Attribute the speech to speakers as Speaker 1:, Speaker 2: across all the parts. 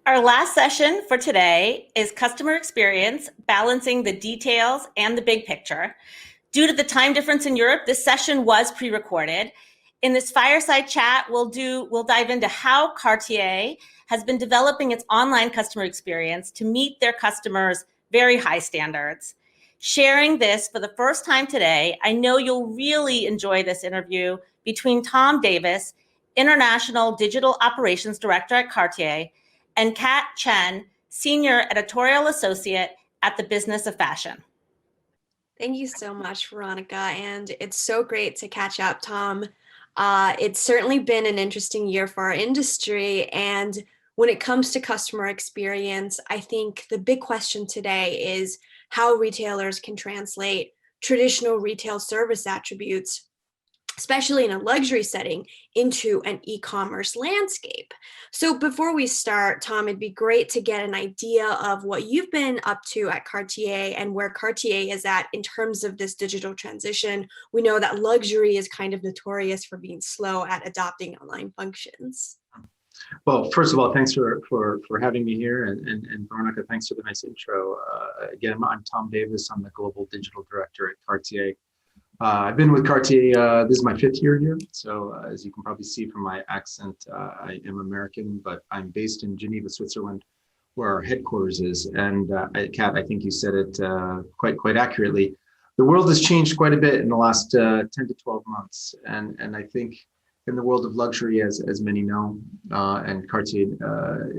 Speaker 1: Our last session for today is customer experience, balancing the details and the big picture. Due to the time difference in Europe, this session was pre-recorded. In this fireside chat, we'll dive into how Cartier has been developing its online customer experience to meet their customers' very high standards. Sharing this for the first time today, I know you'll really enjoy this interview between Tom Davis, International Digital Operations Director at Cartier, and Chen, Senior Editorial Associate at the Business of Fashion.
Speaker 2: Thank you so much, Veronica, and it's so great to catch up, Tom. It's certainly been an interesting year for our industry, and when it comes to customer experience, I think the big question today is how retailers can translate traditional retail service attributes, especially in a luxury setting, into an e-commerce landscape. So before we start, Tom, it'd be great to get an idea of what you've been up to at Cartier and where Cartier is at in terms of this digital transition. We know that luxury is kind of notorious for being slow at adopting online functions.
Speaker 3: Well, first of all, thanks for having me here, and Veronica, thanks for the nice intro. Again, I'm Tom Davis. I'm the Global Digital Director at Cartier. I've been with Cartier, this is my 5th year here. So as you can probably see from my accent, I am American, but I'm based in Geneva, Switzerland, where our headquarters is. And Kat, I think you said it quite accurately. The world has changed quite a bit in the last 10 to 12 months. And I think in the world of luxury, as many know, and Cartier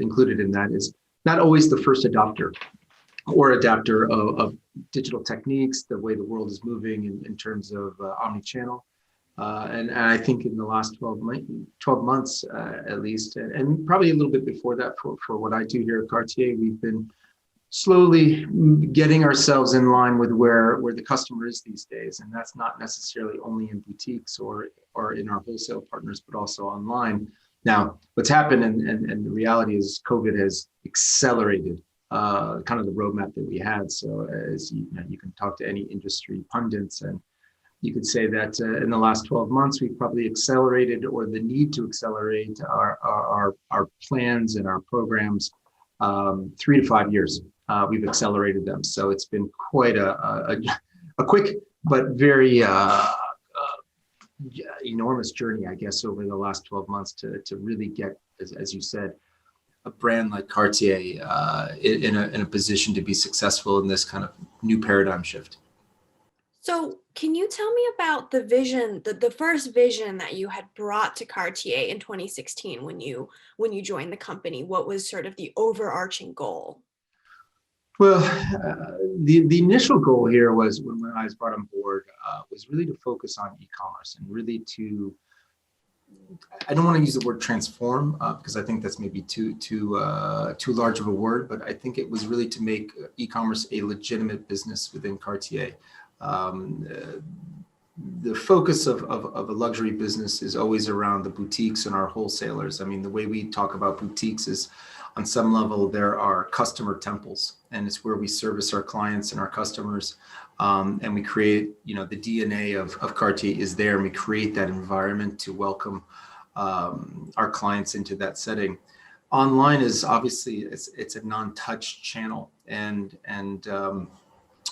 Speaker 3: included in that, is not always the first adopter or adapter of digital techniques, the way the world is moving in terms of omni-channel. And I think in the last 12 months, at least, and probably a little bit before that for what I do here at Cartier, we've been slowly getting ourselves in line with where the customer is these days. And that's not necessarily only in boutiques or in our wholesale partners, but also online. Now, what's happened, and the reality is COVID has accelerated kind of the roadmap that we had. So as you can talk to any industry pundits, and you could say that in the last 12 months, we've probably accelerated, or the need to accelerate our plans and our programs 3 to 5 years. We've accelerated them. So it's been quite a quick but very enormous journey, I guess, over the last 12 months to really get, as you said, a brand like Cartier in a position to be successful in this kind of new paradigm shift.
Speaker 2: So can you tell me about the vision, the first vision that you had brought to Cartier in 2016 when you joined the company? What was sort of the overarching goal?
Speaker 3: Well, the initial goal here was, when I was brought on board, was really to focus on e-commerce and really to, I don't want to use the word transform because I think that's maybe too large of a word, but I think it was really to make e-commerce a legitimate business within Cartier. The focus of a luxury business is always around the boutiques and our wholesalers. I mean, the way we talk about boutiques is, on some level, there are customer temples, and it's where we service our clients and our customers. And we create, the DNA of Cartier is there, and we create that environment to welcome our clients into that setting. Online is obviously, it's a non-touch channel, and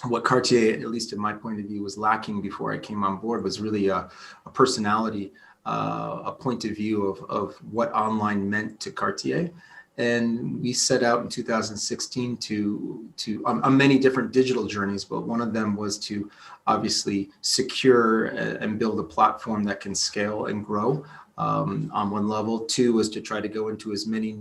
Speaker 3: what Cartier, at least in my point of view, was lacking before I came on board was really a personality, a point of view of what online meant to Cartier. And we set out in 2016 to on many different digital journeys, but one of them was to obviously secure and build a platform that can scale and grow on one level. 2 was to try to go into as many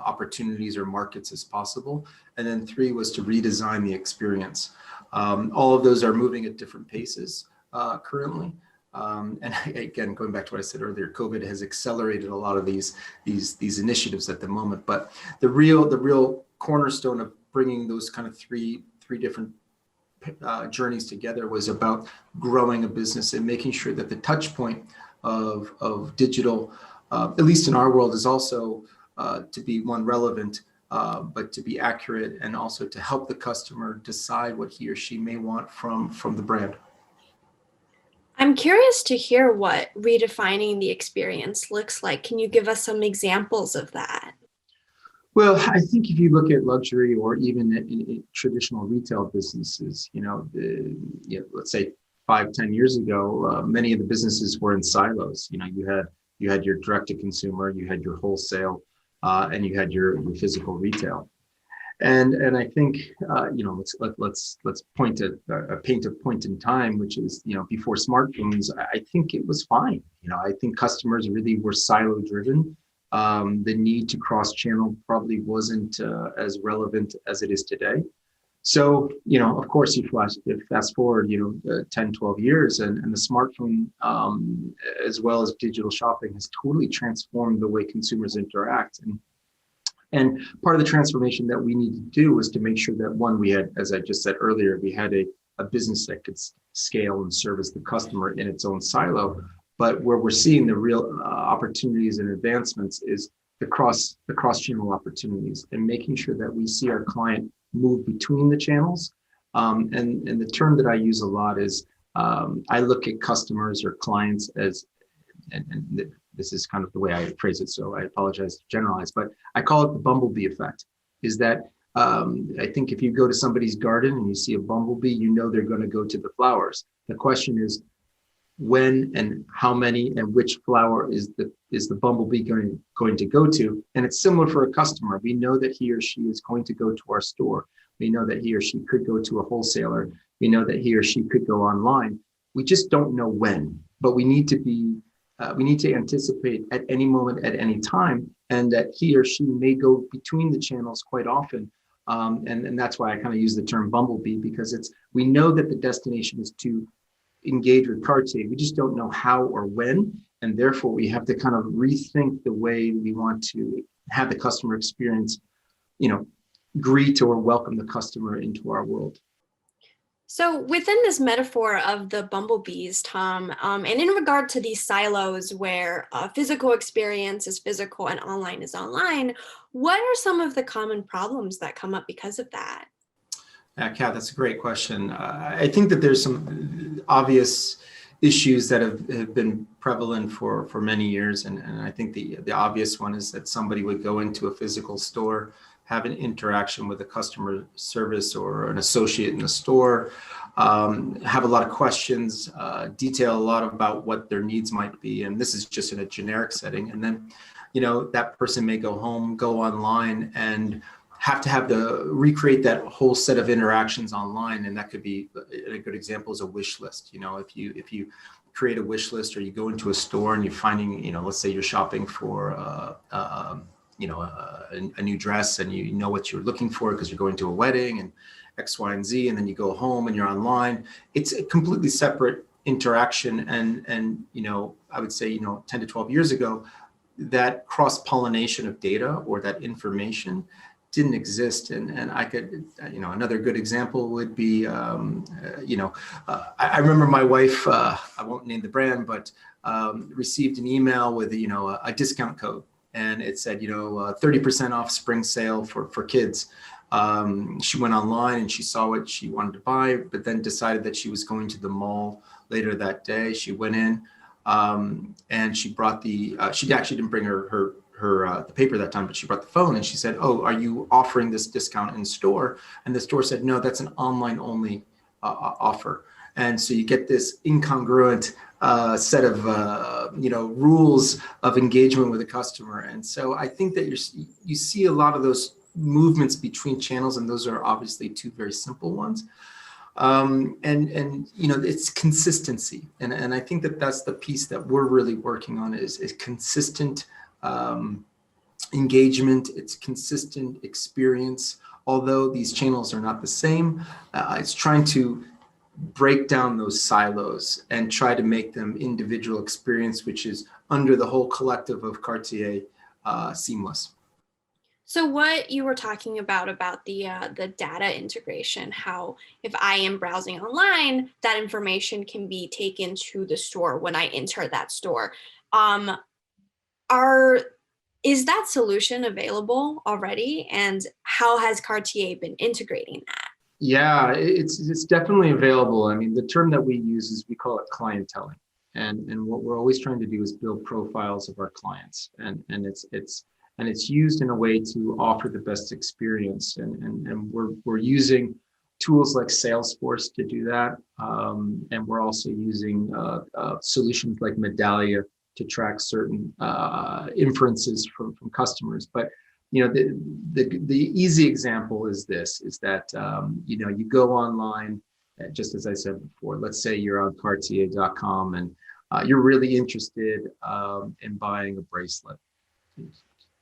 Speaker 3: opportunities or markets as possible. And then 3 was to redesign the experience. All of those are moving at different paces currently. And again, going back to what I said earlier, COVID has accelerated a lot of these initiatives at the moment. But the real cornerstone of bringing those kind of three different journeys together was about growing a business and making sure that the touch point of digital, at least in our world, is also to be one relevant, but to be accurate, and also to help the customer decide what he or she may want from the brand.
Speaker 2: I'm curious to hear what redefining the experience looks like. Can you give us some examples of that?
Speaker 3: Well, I think if you look at luxury or even in traditional retail businesses, let's say 5, 10 years ago, many of the businesses were in silos. You had your direct to consumer, you had your wholesale, and you had your physical retail. And I think let's paint a point in time, which is before smartphones. I think it was fine. I think customers really were silo driven. The need to cross-channel probably wasn't as relevant as it is today. So, of course, you fast forward, 10, 12 years, and the smartphone, as well as digital shopping, has totally transformed the way consumers interact. And part of the transformation that we need to do was to make sure that, one, we had, as I just said earlier, we had a business that could scale and service the customer in its own silo. But where we're seeing the real opportunities and advancements is the cross-channel opportunities, and making sure that we see our client move between the channels. And the term that I use a lot is I look at customers or clients as, and this is kind of the way I phrase it, so I apologize to generalize, but I call it the bumblebee effect. Is that I think if you go to somebody's garden and you see a bumblebee, they're going to go to the flowers. The question is, when and how many and which flower is the bumblebee going to go to? And it's similar for a customer. We know that he or she is going to go to our store. We know that he or she could go to a wholesaler. We know that he or she could go online. We just don't know when, but we need to anticipate at any moment, at any time, and that he or she may go between the channels quite often. And that's why I kind of use the term bumblebee, because we know that the destination is to engage with Cartier. We just don't know how or when, and therefore we have to kind of rethink the way we want to have the customer experience, greet or welcome the customer into our world.
Speaker 2: So within this metaphor of the bumblebees, Tom, and in regard to these silos where physical experience is physical and online is online, what are some of the common problems that come up because of that?
Speaker 3: Kat, that's a great question. I think that there's some obvious issues that have been prevalent for many years. And I think the obvious one is that somebody would go into a physical store, have an interaction with a customer service or an associate in the store, have a lot of questions, detail a lot about what their needs might be. And this is just in a generic setting. And then, that person may go home, go online, and have to recreate that whole set of interactions online. And that could be a good example is a wish list. If you create a wish list, or you go into a store and you're finding, let's say you're shopping for a new dress, and you know what you're looking for because you're going to a wedding and X, Y, and Z, and then you go home and you're online. It's a completely separate interaction. And I would say, 10 to 12 years ago, that cross-pollination of data or that information didn't exist. And I could, another good example would be, I remember my wife, I won't name the brand, but received an email with, a discount code. And it said, 30% off spring sale for kids. She went online and she saw what she wanted to buy, but then decided that she was going to the mall later that day. She went in and she brought she actually didn't bring her the paper that time, but she brought the phone, and she said, "Oh, are you offering this discount in store?" And the store said, "No, that's an online only offer." And so you get this incongruent set of rules of engagement with the customer. And so I think that you see a lot of those movements between channels, and those are obviously two very simple ones. And it's consistency, and I think that that's the piece that we're really working on is consistent engagement. It's consistent experience. Although these channels are not the same, it's trying to break down those silos and try to make them individual experience, which is under the whole collective of Cartier, seamless.
Speaker 2: So what you were talking about the data integration, how if I am browsing online, that information can be taken to the store when I enter that store. Is that solution available already? And how has Cartier been integrating that?
Speaker 3: Yeah, it's definitely available. I mean, the term that we use is, we call it clienteling. And what we're always trying to do is build profiles of our clients. And And it's used in a way to offer the best experience. And we're using tools like Salesforce to do that. And we're also using solutions like Medallia to track certain inferences from customers. But the easy example is this: is that you go online, just as I said before. Let's say you're on Cartier.com and you're really interested in buying a bracelet.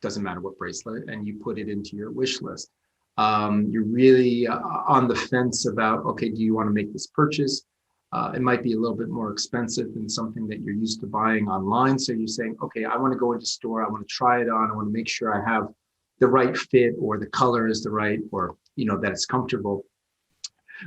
Speaker 3: Doesn't matter what bracelet, and you put it into your wish list. You're really on the fence about, okay, do you want to make this purchase? It might be a little bit more expensive than something that you're used to buying online. So you're saying, okay, I want to go into store. I want to try it on. I want to make sure I have the right fit, or the color is the right, or that it's comfortable.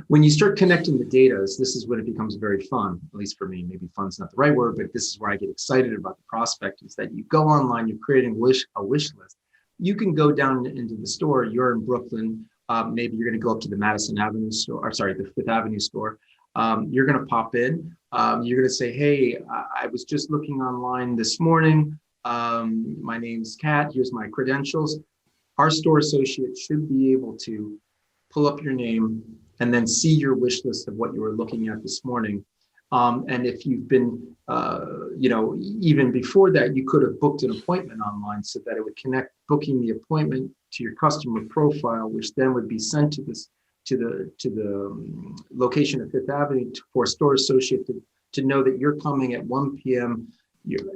Speaker 3: When you start connecting the data, this is when it becomes very fun, at least for me. Maybe fun's not the right word, but this is where I get excited about the prospect, is that you go online, you're creating a wish list. You can go down into the store. You're in Brooklyn. Maybe you're going to go up to the Madison Avenue store, or sorry, the Fifth Avenue store. You're going to pop in. You're going to say, hey, I was just looking online this morning. My name's Kat. Here's my credentials. Our store associate should be able to pull up your name and then see your wish list of what you were looking at this morning. And if you've been, even before that, you could have booked an appointment online so that it would connect booking the appointment to your customer profile, which then would be sent to the location at Fifth Avenue for a store associate to know that you're coming at 1 p.m.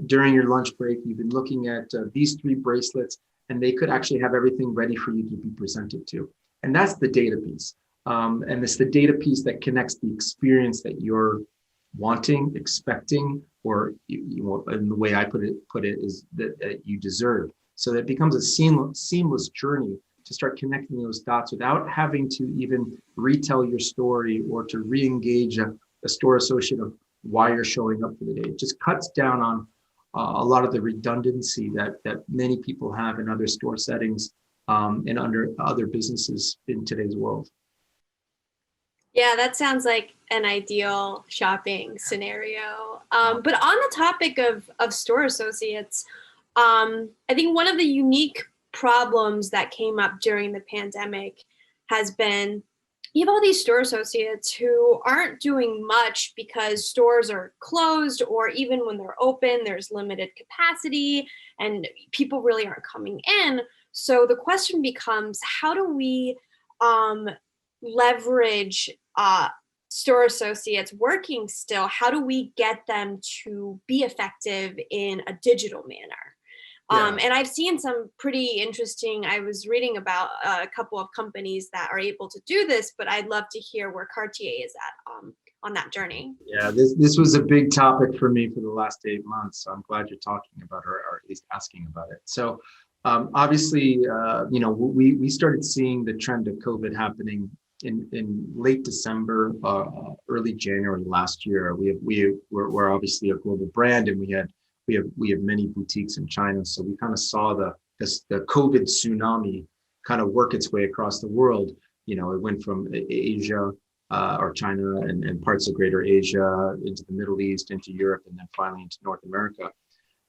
Speaker 3: During your lunch break. You've been looking at these 3 bracelets, and they could actually have everything ready for you to be presented to. And that's the data piece. And it's the data piece that connects the experience that you're wanting, expecting, or and the way I put it is that you deserve. So that it becomes a seamless journey to start connecting those dots without having to even retell your story or to re-engage a store associate of why you're showing up for the day. It just cuts down on a lot of the redundancy that many people have in other store settings and under other businesses in today's world.
Speaker 2: Yeah, that sounds like an ideal shopping scenario. But on the topic of store associates, I think one of the unique problems that came up during the pandemic has been, you have all these store associates who aren't doing much because stores are closed, or even when they're open, there's limited capacity and people really aren't coming in. So the question becomes, how do we leverage store associates working still? How do we get them to be effective in a digital manner? And I've seen some pretty interesting, I was reading about a couple of companies that are able to do this, but I'd love to hear where Cartier is at on that journey.
Speaker 3: Yeah, this was a big topic for me for the last 8 months. So I'm glad you're talking about it, or at least asking about it. So obviously, we started seeing the trend of COVID happening in late December, early January last year. We're obviously a global brand, and we have many boutiques in China. So we kind of saw the COVID tsunami kind of work its way across the world. It went from Asia or China and parts of Greater Asia into the Middle East, into Europe, and then finally into North America.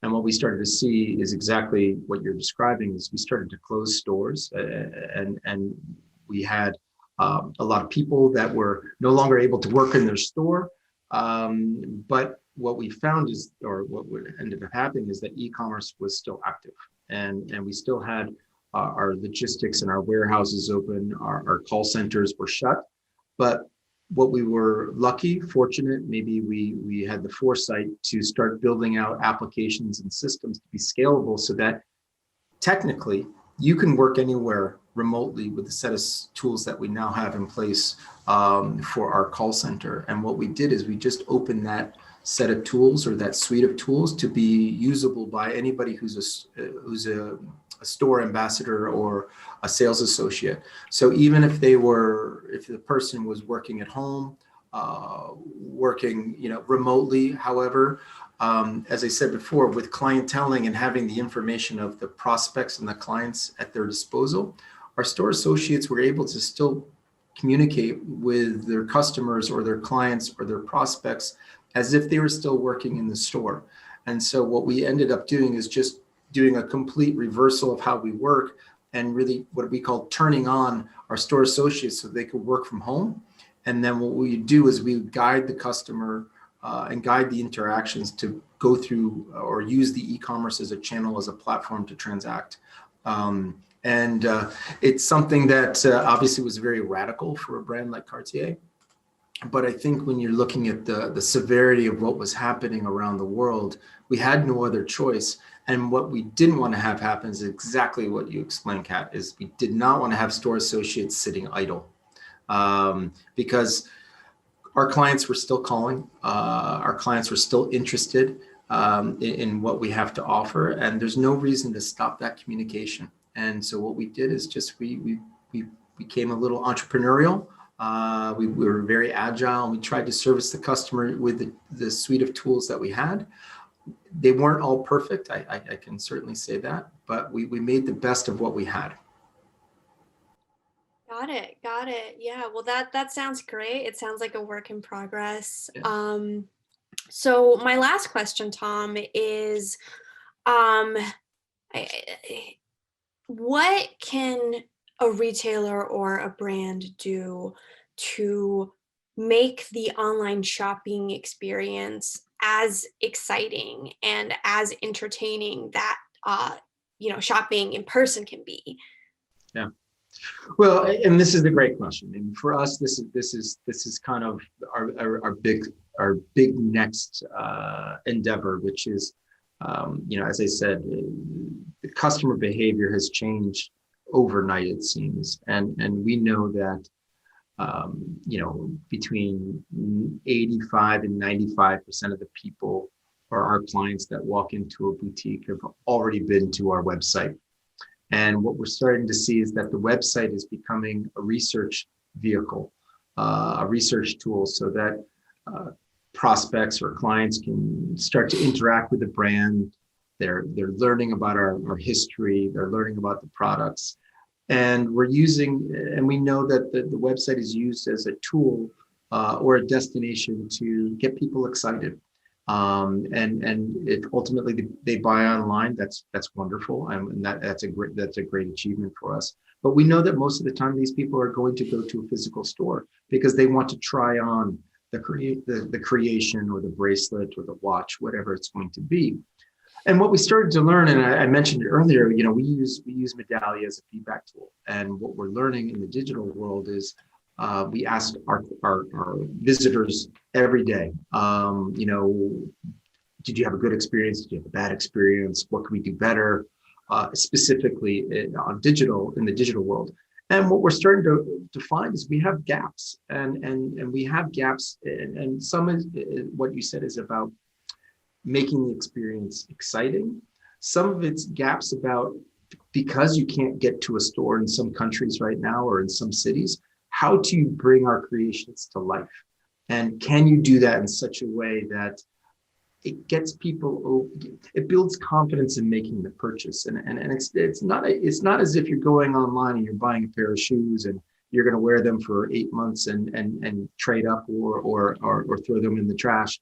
Speaker 3: And what we started to see is exactly what you're describing. Is we started to close stores, and we had a lot of people that were no longer able to work in their store. But what we found is, or what ended up happening, is that e-commerce was still active, and we still had our logistics and our warehouses open. Our call centers were shut. But what we were fortunate, maybe we had the foresight to start building out applications and systems to be scalable, so that technically you can work anywhere remotely with the set of tools that we now have in place for our call center. And what we did is we just opened that set of tools, or that suite of tools, to be usable by anybody who's a store ambassador or a sales associate. So even if the person was working at home, working remotely, however, as I said before, with clienteling and having the information of the prospects and the clients at their disposal, our store associates were able to still communicate with their customers or their clients or their prospects as if they were still working in the store. And so what we ended up doing is just doing a complete reversal of how we work and really what we call turning on our store associates so they could work from home. And then what we do is we guide the customer and guide the interactions to go through or use the e-commerce as a channel, as a platform to transact. It's something that obviously was very radical for a brand like Cartier. But I think when you're looking at the severity of what was happening around the world, we had no other choice. And what we didn't want to have happen is exactly what you explained, Kat, is we did not want to have store associates sitting idle because our clients were still calling, our clients were still interested in what we have to offer, and there's no reason to stop that communication. And so what we did is just we became a little entrepreneurial. We were very agile, and we tried to service the customer with the suite of tools that we had. They weren't all perfect, I can certainly say that, but we made the best of what we had.
Speaker 2: Got it. Yeah, well, that sounds great. It sounds like a work in progress.
Speaker 3: Yeah.
Speaker 2: So my last question, Tom, is what can a retailer or a brand do to make the online shopping experience as exciting and as entertaining that shopping in person can be?
Speaker 3: Yeah. Well, and this is the great question. And for us, this is kind of our big next endeavor, which is, as I said, the customer behavior has changed overnight, it seems, and we know that between 85 and 95% of the people or our clients that walk into a boutique have already been to our website. And what we're starting to see is that the website is becoming a research vehicle, a research tool, so that prospects or clients can start to interact with the brand. They're learning about our history. They're learning about the products. And we know that the website is used as a tool or a destination to get people excited. And if ultimately they buy online, that's wonderful, and that's a great achievement for us. But we know that most of the time these people are going to go to a physical store because they want to try on the creation or the bracelet or the watch, whatever it's going to be. And what we started to learn, and I mentioned it earlier, we use Medallia as a feedback tool. And what we're learning in the digital world is we ask our visitors every day, did you have a good experience? Did you have a bad experience? What can we do better? Specifically in the digital world. And what we're starting to find is we have gaps, and we have gaps, and some is what you said is about making the experience exciting. Some of it's gaps about, because you can't get to a store in some countries right now or in some cities, how do you bring our creations to life? And can you do that in such a way that it gets people, it builds confidence in making the purchase. And it's not as if you're going online and you're buying a pair of shoes and you're going to wear them for 8 months and trade up or throw them in the trash.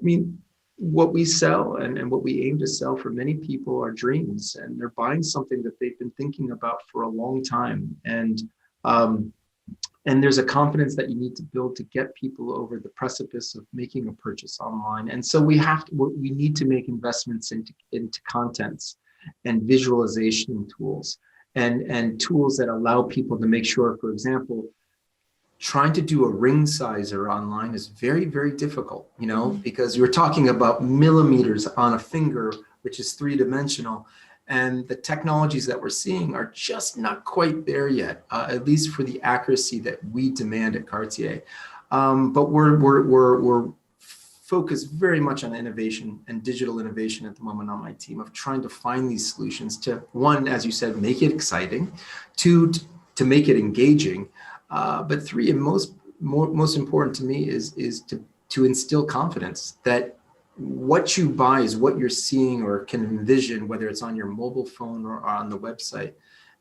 Speaker 3: I mean, what we sell and what we aim to sell for many people are dreams, and they're buying something that they've been thinking about for a long time. And there's a confidence that you need to build to get people over the precipice of making a purchase online. And so we need to make investments into contents and visualization tools and tools that allow people to make sure, for example, trying to do a ring sizer online is very, very difficult, because you're talking about millimeters on a finger, which is 3-dimensional. And the technologies that we're seeing are just not quite there yet, at least for the accuracy that we demand at Cartier. But we're focused very much on innovation and digital innovation at the moment on my team, of trying to find these solutions to, one, as you said, make it exciting, two, to make it engaging, but three, and most important to me is to instill confidence that what you buy is what you're seeing or can envision, whether it's on your mobile phone or on the website.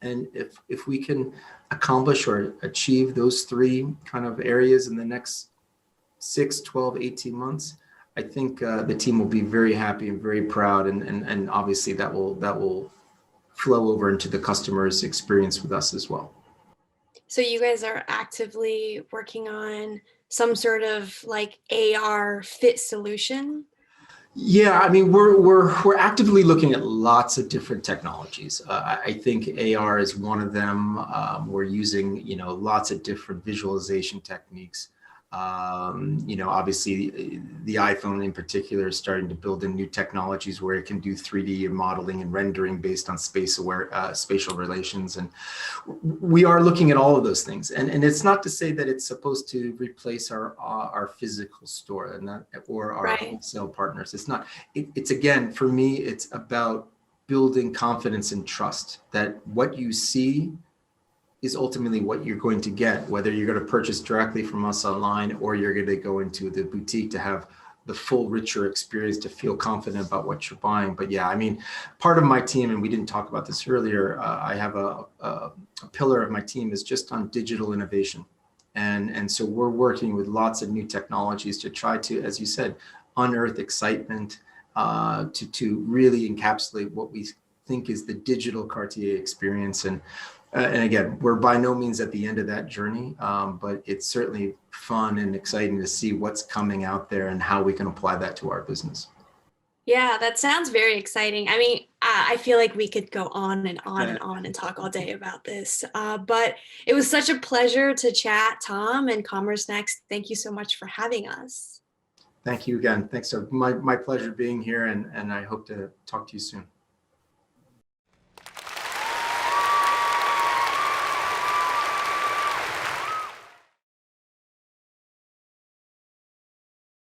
Speaker 3: And if we can accomplish or achieve those three kind of areas in the next 6, 12, 18 months, I think the team will be very happy and very proud, and obviously that will flow over into the customer's experience with us as well.
Speaker 2: So you guys are actively working on some sort of like AR fit solution?
Speaker 3: Yeah, I mean, we're actively looking at lots of different technologies. I think AR is one of them. We're using, lots of different visualization techniques. Obviously, the iPhone in particular is starting to build in new technologies where it can do 3D modeling and rendering based on spatial relations, and we are looking at all of those things. And it's not to say that it's supposed to replace our physical store or our
Speaker 2: Right.
Speaker 3: wholesale partners. It's not. It's again, for me, it's about building confidence and trust that what you see is ultimately what you're going to get, whether you're going to purchase directly from us online or you're going to go into the boutique to have the full richer experience, to feel confident about what you're buying. But yeah, I mean, part of my team, and we didn't talk about this earlier, I have a pillar of my team is just on digital innovation. And so we're working with lots of new technologies to try to, as you said, unearth excitement, to really encapsulate what we think is the digital Cartier experience. And again, we're by no means at the end of that journey, but it's certainly fun and exciting to see what's coming out there and how we can apply that to our business.
Speaker 2: Yeah, that sounds very exciting. I mean, I feel like we could go on and on and on and talk all day about this. But it was such a pleasure to chat, Tom, and Commerce Next. Thank you so much for having us.
Speaker 3: Thank you again. Thanks. So my pleasure being here, and I hope to talk to you soon.